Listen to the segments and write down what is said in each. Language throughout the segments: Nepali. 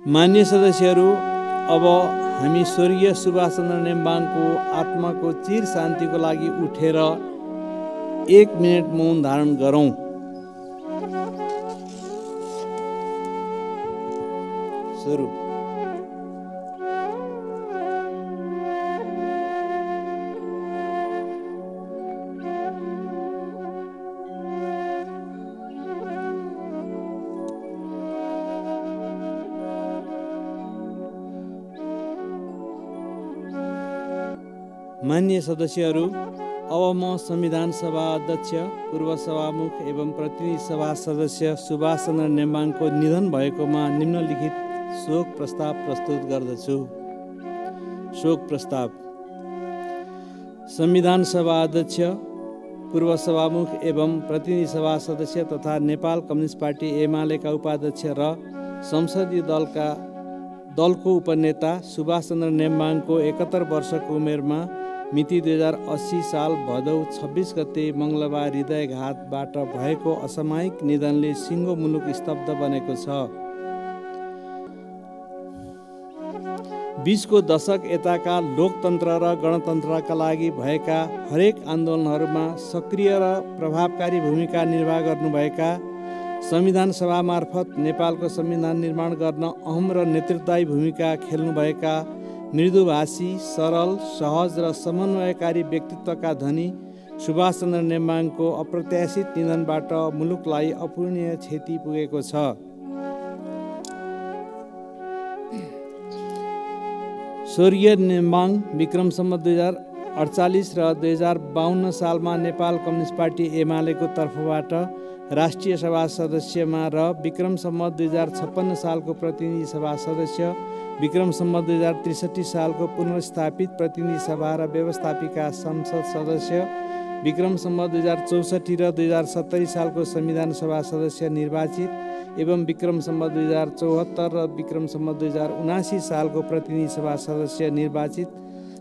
मान्य सदस्यहरू, अब हामी स्वर्गीय सुभाष चन्द्र नेम्बाङको आत्माको चिर शान्तिको लागि उठेर 1 मिनेट मौन धारण गरौँ। सुरु। मान्य सदस्यहरू, अब म संविधान सभा अध्यक्ष, पूर्व सभामुख एवं प्रतिनिधि सभा सदस्य सुभाष चन्द्र नेम्बाङको निधन भएकोमा निम्नलिखित शोक प्रस्ताव प्रस्तुत गर्दछु। शोक प्रस्ताव। संविधान सभा अध्यक्ष, पूर्व सभामुख एवं प्रतिनिधि सभा सदस्य तथा नेपाल कम्युनिस्ट पार्टी एमालेका उपाध्यक्ष र संसदीय दलको उपनेता सुभाष चन्द्र नेम्बाङको 71 वर्षको उमेरमा मिति 2080 साल भदौ 26 गते मङ्गलबार हृदयघातबाट भएको असामयिक निधनले सिङ्गो मुलुक स्तब्ध बनेको छ। 20को दशक यताका लोकतन्त्र र गणतन्त्रका लागि भएका हरेक आन्दोलनहरूमा सक्रिय र प्रभावकारी भूमिका निर्वाह गर्नुभएका, संविधान सभा मार्फत नेपालको संविधान निर्माण गर्न अहम र नेतृत्वदायी भूमिका खेल्नुभएका, मृदुभाषी, सरल, सहज र समन्वयकारी व्यक्तित्वका धनी सुभाष चन्द्र नेम्बाङको अप्रत्याशित निधनबाट मुलुकलाई अपूरणीय क्षति पुगेको छ। स्वर्गीय नेम्बाङ विक्रम सम्वत 2048 र 2052 सालमा नेपाल कम्युनिस्ट पार्टी एमालेको तर्फबाट राष्ट्रिय सभा सदस्यमा र विक्रम सम्वत 2056 सालको प्रतिनिधि सभा सदस्य, विक्रम सम्वत 2063 सालको पुनर्स्थापित प्रतिनिधि सभा र व्यवस्थापिका संसद सदस्य, विक्रम सम्वत 2064 र 2070 सालको संविधान सभा सदस्य निर्वाचित एवं विक्रम सम्वत 2074 र विक्रम सम्वत 2079 सालको प्रतिनिधि सभा सदस्य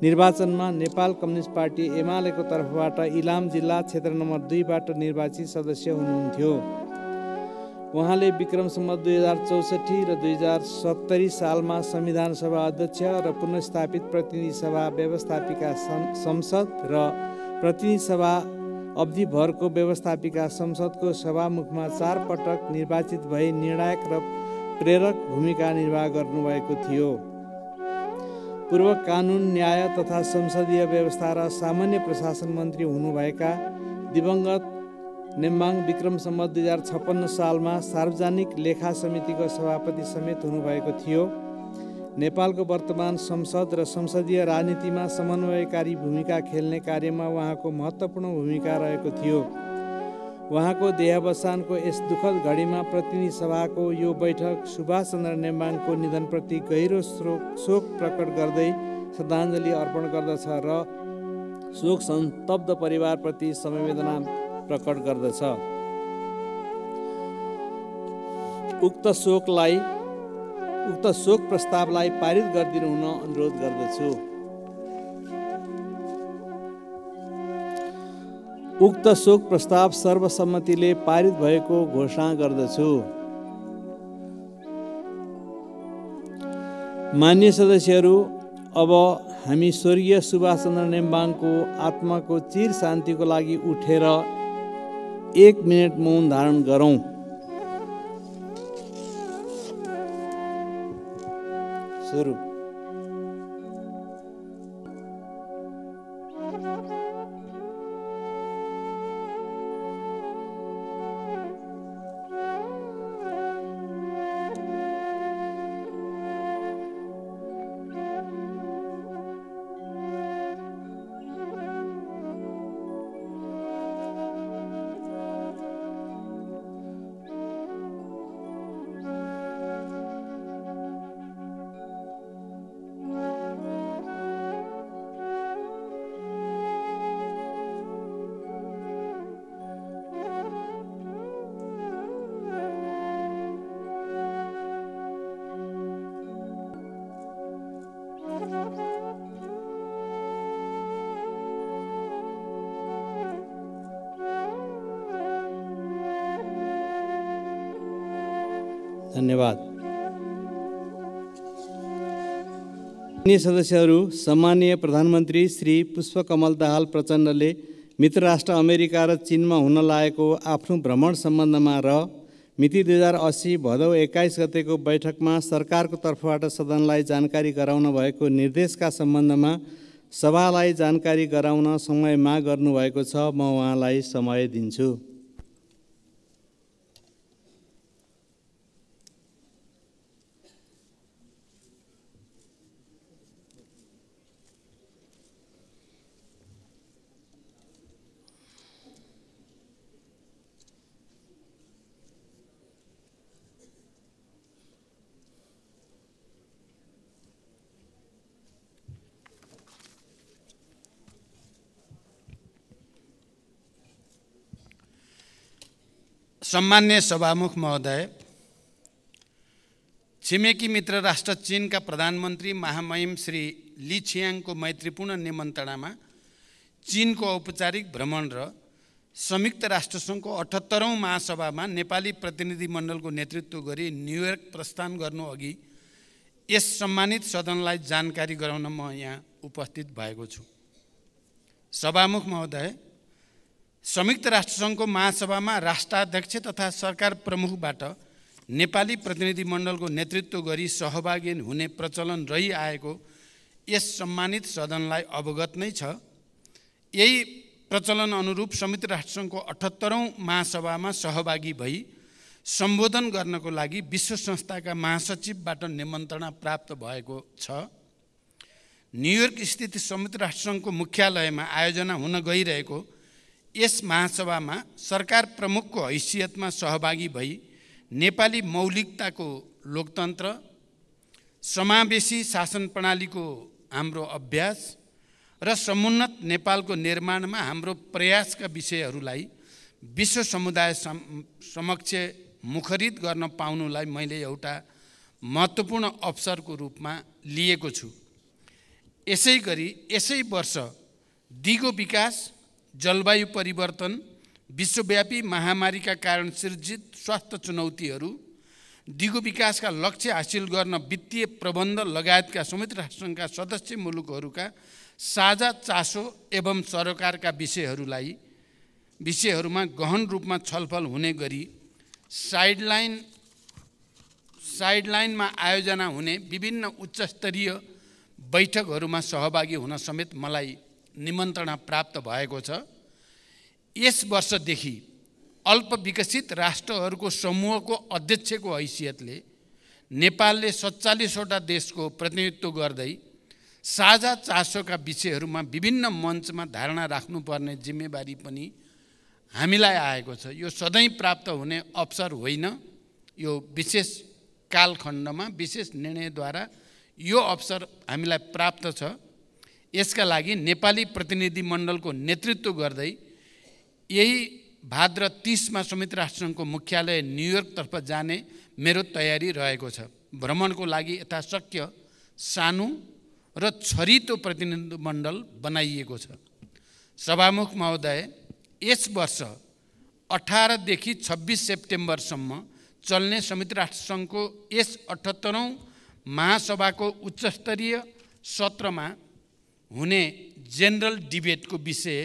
निर्वाचनमा नेपाल कम्युनिस्ट पार्टी एमालेको तर्फबाट इलाम जिल्ला क्षेत्र नम्बर 2 बाट निर्वाचित सदस्य हुनुहुन्थ्यो। उहाँले विक्रम सम्वत 2064 र 2070 सालमा संविधान सभा अध्यक्ष र पुनर्स्थापित प्रतिनिधि सभा व्यवस्थापिका संसद र प्रतिनिधि सभा अवधिभरको व्यवस्थापिका संसदको सभामुखमा 4 पटक निर्वाचित भई निर्णायक र प्रेरक भूमिका निर्वाह गर्नुभएको थियो। पूर्व कानुन, न्याय तथा संसदीय व्यवस्था र सामान्य प्रशासन मन्त्री हुनुभएका दिवंगत नेम्बाङ विक्रम सम्वत 2056 सालमा सार्वजनिक लेखा समितिको सभापति समेत हुनुभएको थियो। नेपालको वर्तमान संसद र संसदीय राजनीतिमा समन्वयकारी भूमिका खेल्ने कार्यमा उहाँको महत्त्वपूर्ण भूमिका रहेको थियो। उहाँको देहावसानको यस दुःखद घडीमा प्रतिनिधि सभाको यो बैठक सुभाष चन्द्र नेम्बाङको निधनप्रति गहिरो शोक प्रकट गर्दै श्रद्धाञ्जली अर्पण गर्दछ र शोक सन्तप्त परिवारप्रति समवेदना प्रकट गर्दछ। उक्त शोक प्रस्तावलाई पारित गरिदिनु हुन अनुरोध गर्दछु। उक्त शोक प्रस्ताव सर्वसम्मतिले पारित भएको घोषणा गर्दछु। मान्य सदस्यहरू, अब हामी स्वर्गीय सुभाष चन्द्र नेम्बाङको आत्माको चिर शान्तिको लागि उठेर 1 मिनेट मौन धारण गरौँ। सुरु। धन्यवाद। अन्य सदस्यहरू सम्माननीय प्रधानमन्त्री श्री पुष्पकमल दाहाल प्रचण्डले मित्र राष्ट्र अमेरिका र चीनमा हुन लागेको आफ्नो भ्रमण सम्बन्धमा र मिति 2080 भदौ 21 गतेको बैठकमा सरकारको तर्फबाट सदनलाई जानकारी गराउन भएको निर्देशका सम्बन्धमा सभालाई जानकारी गराउन समय माग गर्नुभएको छ। म उहाँलाई समय दिन्छु। सम्मान्य सभामुख महोदय, छिमेकी मित्र राष्ट्र चीनका प्रधानमन्त्री महामहिम श्री ली छियाङको मैत्रीपूर्ण निमन्त्रणामा चीनको औपचारिक भ्रमण र संयुक्त राष्ट्रसङ्घको 78औं महासभामा नेपाली प्रतिनिधिमण्डलको नेतृत्व गरी न्युयोर्क प्रस्थान गर्नु अघि यस सम्मानित सदनलाई जानकारी गराउन म यहाँ उपस्थित भएको छु। सभामुख महोदय, संयुक्त राष्ट्रसङ्घको महासभामा राष्ट्राध्यक्ष तथा सरकार प्रमुखबाट नेपाली प्रतिनिधिमण्डलको नेतृत्व गरी सहभागी हुने प्रचलन रहिआएको यस सम्मानित सदनलाई अवगत नै छ। यही प्रचलन अनुरूप संयुक्त राष्ट्रसङ्घको 78औं महासभामा सहभागी भई सम्बोधन गर्नको लागि विश्व संस्थाका महासचिवबाट निमन्त्रणा प्राप्त भएको छ। न्युयोर्क स्थित संयुक्त राष्ट्रसङ्घको मुख्यालयमा आयोजना हुन गइरहेको यस महासभामा सरकार प्रमुखको हैसियतमा सहभागी भई नेपाली मौलिकताको लोकतन्त्र, समावेशी शासन प्रणालीको हाम्रो अभ्यास र समुन्नत नेपालको निर्माणमा हाम्रो प्रयासका विषयहरूलाई विश्व समुदाय समक्ष मुखरित गर्न पाउनुलाई मैले एउटा महत्त्वपूर्ण अवसरको रूपमा लिएको छु। यसै गरी यसै वर्ष दिगो विकास, जलवायु परिवर्तन, विश्वव्यापी महामारीका कारण सृजित स्वास्थ्य चुनौतीहरू, दिगो विकासका लक्ष्य हासिल गर्न वित्तीय प्रबन्ध लगायतका संयुक्त राष्ट्रसङ्घका सदस्य मुलुकहरूका साझा चासो एवं सरकारका विषयहरूमा गहन रूपमा छलफल हुने गरी साइडलाइनमा आयोजना हुने विभिन्न उच्चस्तरीय बैठकहरूमा सहभागी हुन समेत मलाई निमन्त्रणा प्राप्त भएको छ। यस वर्षदेखि अल्पविकसित राष्ट्रहरूको समूहको अध्यक्षको हैसियतले नेपालले 47वटा देशको प्रतिनिधित्व गर्दै साझा चासोका विषयहरूमा विभिन्न मञ्चमा धारणा राख्नुपर्ने जिम्मेवारी पनि हामीलाई आएको छ। यो सधैँ प्राप्त हुने अवसर होइन। यो विशेष कालखण्डमा विशेष निर्णयद्वारा यो अवसर हामीलाई प्राप्त छ। यसका लागि नेपाली प्रतिनिधिमण्डलको नेतृत्व गर्दै यही भाद्र 30मा संयुक्त राष्ट्रसङ्घको मुख्यालय न्युयोर्कतर्फ जाने मेरो तयारी रहेको छ। भ्रमणको लागि यथाशक्य सानो र छरितो प्रतिनिधिमण्डल बनाइएको छ। सभामुख महोदय, यस वर्ष 18 देखि 26 सेप्टेम्बरसम्म चल्ने संयुक्त राष्ट्रसङ्घको यस 78औं महासभाको उच्चस्तरीय सत्रमा हुने जेनरल डिबेटको विषय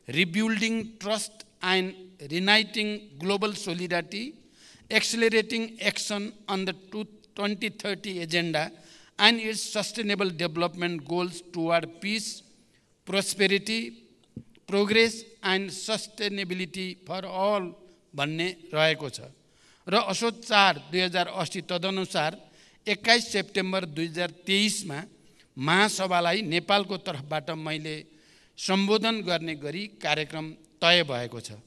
rebuilding trust and reuniting global solidarity, accelerating action on the 2030 agenda and its sustainable development goals toward peace, prosperity, progress and sustainability for all भन्ने रहेको छ र असोज 4, 2080 तदनुसार 21 सेप्टेम्बर 2023मा महासभालाई नेपालको तर्फबाट मैले सम्बोधन गर्ने गरी कार्यक्रम तय भएको छ।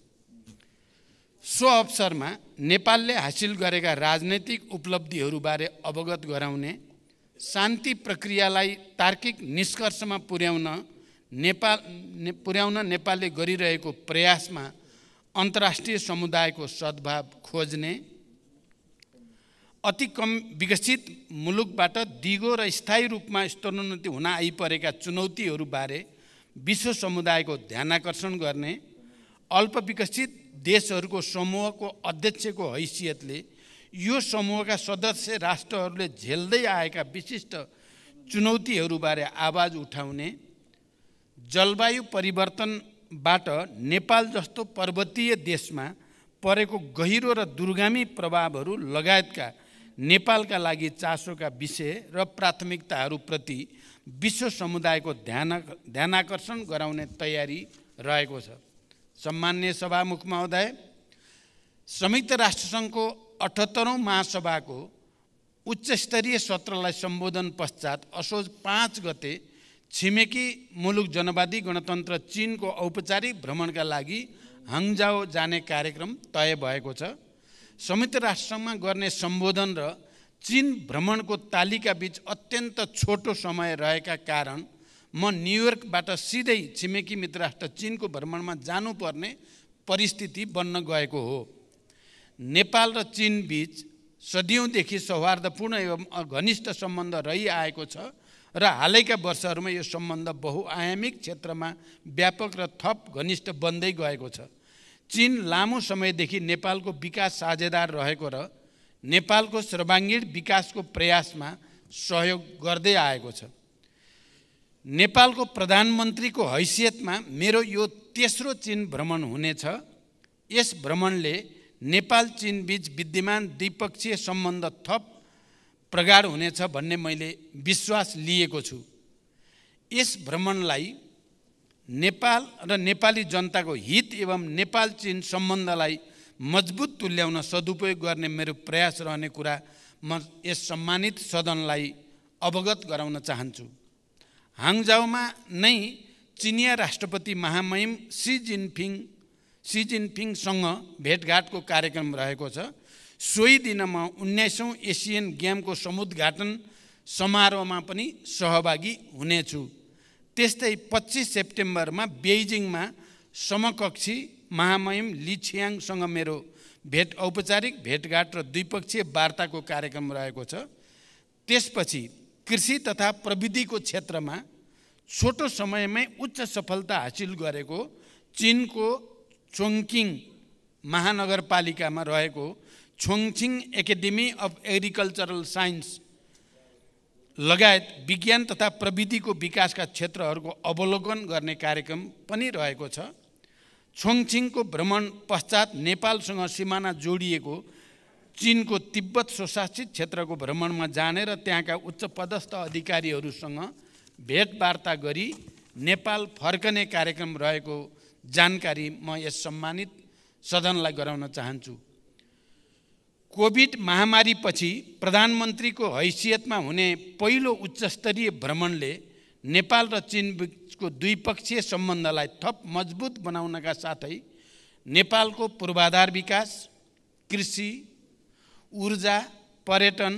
सो अवसरमा नेपालले हासिल गरेका राजनैतिक उपलब्धिहरूबारे अवगत गराउने, शान्ति प्रक्रियालाई तार्किक निष्कर्षमा पुर्याउन नेपालले गरिरहेको प्रयासमा अन्तर्राष्ट्रिय समुदायको सद्भाव खोज्ने, अति कम विकसित मुलुकबाट दिगो र स्थायी रूपमा स्तरोन्नति हुन आइपरेका चुनौतीहरूबारे विश्व समुदायको ध्यानाकर्षण गर्ने, अल्पविकसित देशहरूको समूहको अध्यक्षको हैसियतले यो समूहका सदस्य राष्ट्रहरूले झेल्दै आएका विशिष्ट चुनौतीहरूबारे आवाज उठाउने, जलवायु परिवर्तनबाट नेपाल जस्तो पर्वतीय देशमा परेको गहिरो र दूरगामी प्रभावहरू लगायतका नेपालका लागि चासोका विषय र प्राथमिकताहरूप्रति विश्व समुदायको ध्यानाकर्षण गराउने तयारी रहेको छ। सम्माननीय सभामुख महोदय, संयुक्त राष्ट्रसङ्घको 78औं महासभाको उच्चस्तरीय सत्रलाई सम्बोधन पश्चात असोज 5 गते छिमेकी मुलुक जनवादी गणतन्त्र चीनको औपचारिक भ्रमणका लागि हाङजाओ जाने कार्यक्रम तय भएको छ। संयुक्त राष्ट्रसङ्घमा गर्ने सम्बोधन र चीन भ्रमणको तालिका बीच अत्यन्त छोटो समय रहेका कारण म न्युयोर्कबाट सिधै छिमेकी मित्र राष्ट्र चीनको भ्रमणमा जानुपर्ने परिस्थिति बन्न गएको हो। नेपाल र चीन बीच सदियौँदेखि सौहार्दपूर्ण एवं घनिष्ठ सम्बन्ध रहिआएको छ र हालैका वर्षहरूमा यो सम्बन्ध बहुआयामिक क्षेत्रमा व्यापक र थप घनिष्ठ बन्दै गएको छ। चीन लामो समयदेखि नेपालको विकास साझेदार रहेको र नेपालको सर्वाङ्गीण विकासको प्रयासमा सहयोग गर्दै आएको छ। नेपालको प्रधानमन्त्रीको हैसियतमा मेरो यो तेस्रो चीन भ्रमण हुनेछ। यस भ्रमणले नेपाल चीन बीच विद्यमान द्विपक्षीय सम्बन्ध थप प्रगाढ हुनेछ भन्ने मैले विश्वास लिएको छु। यस भ्रमणलाई नेपाल र नेपाली जनताको हित एवं नेपाल चीन सम्बन्धलाई मजबुत तुल्याउन सदुपयोग गर्ने मेरो प्रयास रहने कुरा म यस सम्मानित सदनलाई अवगत गराउन चाहन्छु। हाङजाओमा नै चिनिया राष्ट्रपति महामहिम सी जिनपिङसँग भेटघाटको कार्यक्रम रहेको छ। सोही दिन म 19औं एसियन गेमको समुद्घाटन समारोहमा पनि सहभागी हुनेछु। त्यस्तै 25 सेप्टेम्बरमा बेइजिङमा समकक्षी महामहिम ली छियाङसँग मेरो औपचारिक भेटघाट र द्विपक्षीय वार्ताको कार्यक्रम रहेको छ। त्यसपछि कृषि तथा प्रविधिको क्षेत्रमा छोटो समयमै उच्च सफलता हासिल गरेको चीनको चोङकिङ महानगरपालिकामा रहेको छोङछिङ एकाडेमी अफ एग्रिकल्चरल साइन्स लगायत विज्ञान तथा प्रविधिको विकासका क्षेत्रहरूको अवलोकन गर्ने कार्यक्रम पनि रहेको छ। छोङछिङको भ्रमण पश्चात नेपालसँग सिमाना जोडिएको चीनको तिब्बत स्वशासित क्षेत्रको भ्रमणमा जाने र त्यहाँका उच्च पदस्थ अधिकारीहरूसँग भेटवार्ता गरी नेपाल फर्कने कार्यक्रम रहेको जानकारी म यस सम्मानित सदनलाई गराउन चाहन्छु। कोभिड महामारीपछि प्रधानमन्त्रीको हैसियतमा हुने पहिलो उच्चस्तरीय भ्रमणले नेपाल र चीन बीचको द्विपक्षीय सम्बन्धलाई थप मजबुत बनाउनका साथै नेपालको पूर्वाधार विकास, कृषि, ऊर्जा, पर्यटन,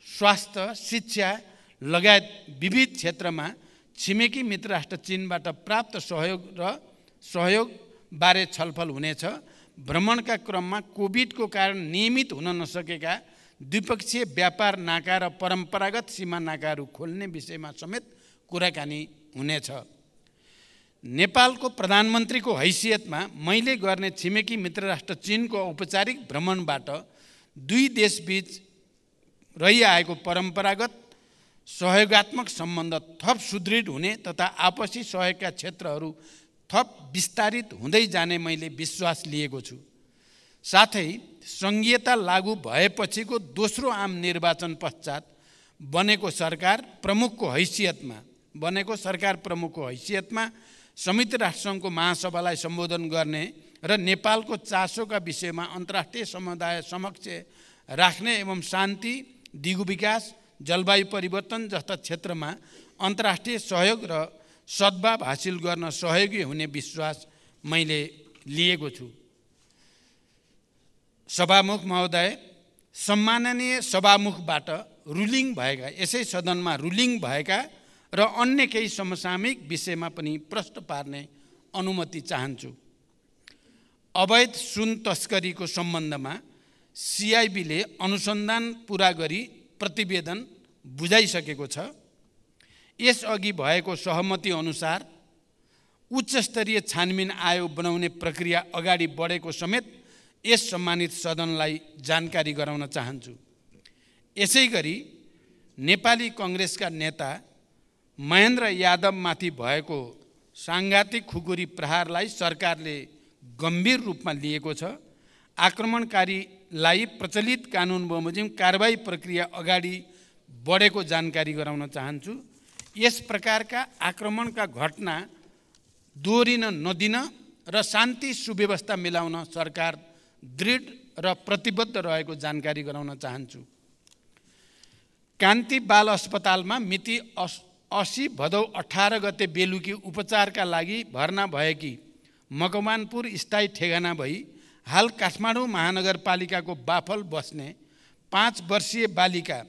स्वास्थ्य, शिक्षा लगायत विविध क्षेत्रमा छिमेकी मित्र राष्ट्र चीनबाट प्राप्त सहयोग बारे छलफल हुनेछ। भ्रमणका क्रममा कोभिडको कारण नियमित हुन नसकेका द्विपक्षीय व्यापार नाका र परम्परागत सीमा नाकाहरू खोल्ने विषयमा समेत कुराकानी हुनेछ। नेपालको प्रधानमन्त्रीको हैसियतमा मैले गर्ने छिमेकी मित्र राष्ट्र चीनको औपचारिक भ्रमणबाट दुई देशबीच रहिआएको परम्परागत सहयोगात्मक सम्बन्ध थप सुदृढ हुने तथा आपसी सहयोगका क्षेत्रहरू थप विस्तारित हुँदै जाने मैले विश्वास लिएको छु। साथै संघीयता लागू भएपछिको दोस्रो आम निर्वाचन पश्चात बनेको सरकार प्रमुखको हैसियतमा संयुक्त राष्ट्रसङ्घको महासभालाई सम्बोधन गर्ने र नेपालको चासोका विषयमा अन्तर्राष्ट्रिय समुदाय समक्ष राख्ने एवं शान्ति, दिगो विकास, जलवायु परिवर्तन जस्ता क्षेत्रमा अन्तर्राष्ट्रिय सहयोग र सद्भाव हासिल गर्न सहयोगी हुने विश्वास मैले लिएको छु। सभामुख महोदय, सम्माननीय सभामुखबाट यसै सदनमा रुलिङ भएका र अन्य केही समसामयिक विषयमा पनि प्रश्न पार्ने अनुमति चाहन्छु। अवैध सुन तस्करीको सम्बन्धमा सिआइबीले अनुसन्धान पुरा गरी प्रतिवेदन बुझाइसकेको छ। यसअघि भएको सहमति अनुसार उच्चस्तरीय छानबिन आयोग बनाउने प्रक्रिया अगाडि बढेको समेत यस सम्मानित सदनलाई जानकारी गराउन चाहन्छु। यसैगरी नेपाली कांग्रेसका नेता महेन्द्र यादवमाथि भएको साङ्घातिक खुकुरी प्रहारलाई सरकारले गम्भीर रूपमा लिएको छ। आक्रमणकारीलाई प्रचलित कानुन बमोजिम कारबाही प्रक्रिया अगाडि बढेको जानकारी गराउन चाहन्छु। यस प्रकारका आक्रमणका घटना दोहोरिन नदिन र शान्ति सुव्यवस्था मिलाउन सरकार दृढ र प्रतिबद्ध रहेको जानकारी गराउन चाहन्छु। कान्ति बाल अस्पतालमा मिति 80 भदौ 18 गते बेलुकी उपचारका लागि भर्ना भएकी मकवानपुर स्थायी ठेगाना भई हाल काठमाडौँ महानगरपालिकाको बाफल बस्ने 5 वर्षीय बालिका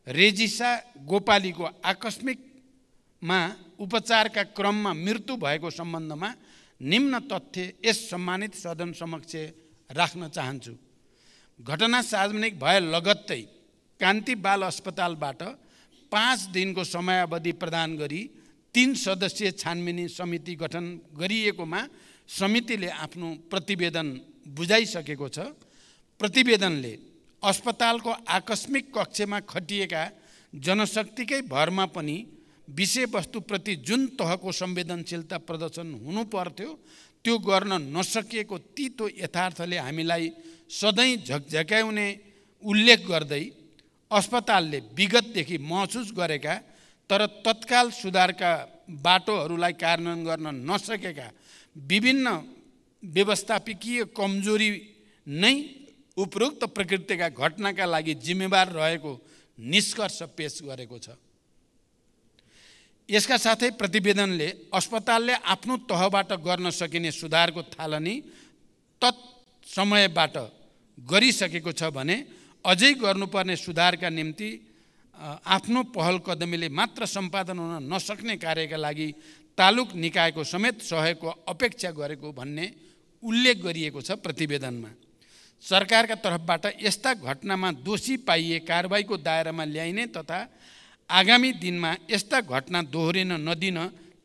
रेजिसा गोपालीको आकस्मिकमा उपचारका क्रममा मृत्यु भएको सम्बन्धमा निम्न तथ्य यस सम्मानित सदन समक्ष राख्न चाहन्छु। घटना सार्वजनिक भए लगत्तै कान्ति बाल अस्पतालबाट 5 दिनको समयावधि प्रदान गरी 3 सदस्यीय छानबिन समिति गठन गरिएकोमा समितिले आफ्नो प्रतिवेदन बुझाइसकेको छ। प्रतिवेदनले अस्पतालको आकस्मिक कक्षमा खटिएका जनशक्तिकै भरमा पनि विषयवस्तुप्रति जुन तहको संवेदनशीलता प्रदर्शन हुनु पर्थ्यो त्यो गर्न नसकिएको तीतो यथार्थले हामीलाई सधैँ झकझक्याउने उल्लेख गर्दै अस्पतालले विगतदेखि महसुस गरेका तर तत्काल सुधारका बाटोहरूलाई कार्यान्वयन गर्न नसकेका विभिन्न व्यवस्थापकीय कमजोरी नै उपरोक्त प्रकृतिका घटनाका लागि जिम्मेवार रहेको निष्कर्ष पेश गरेको छ। यसका साथै प्रतिवेदनले अस्पतालले आफ्नो तहबाट गर्न सकिने सुधारको थालनी तत्समयबाट गरिसकेको छ भने अझै गर्नुपर्ने सुधारका निम्ति आफ्नो पहल कदमीले मात्र सम्पादन हुन नसक्ने कार्यका लागि तालुक निकायको समेत सहयोगको अपेक्षा गरेको भन्ने उल्लेख गरिएको छ। प्रतिवेदनमा सरकारका तर्फबाट यस्ता घटनामा दोषी पाइए कारबाहीको दायरामा ल्याइने तथा आगामी दिनमा यस्ता घटना दोहोरिन नदिन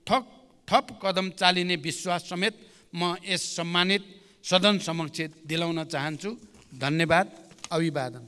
थप कदम चालिने विश्वास समेत म यस सम्मानित सदन समक्ष दिलाउन चाहन्छु। धन्यवाद। अभिवादन।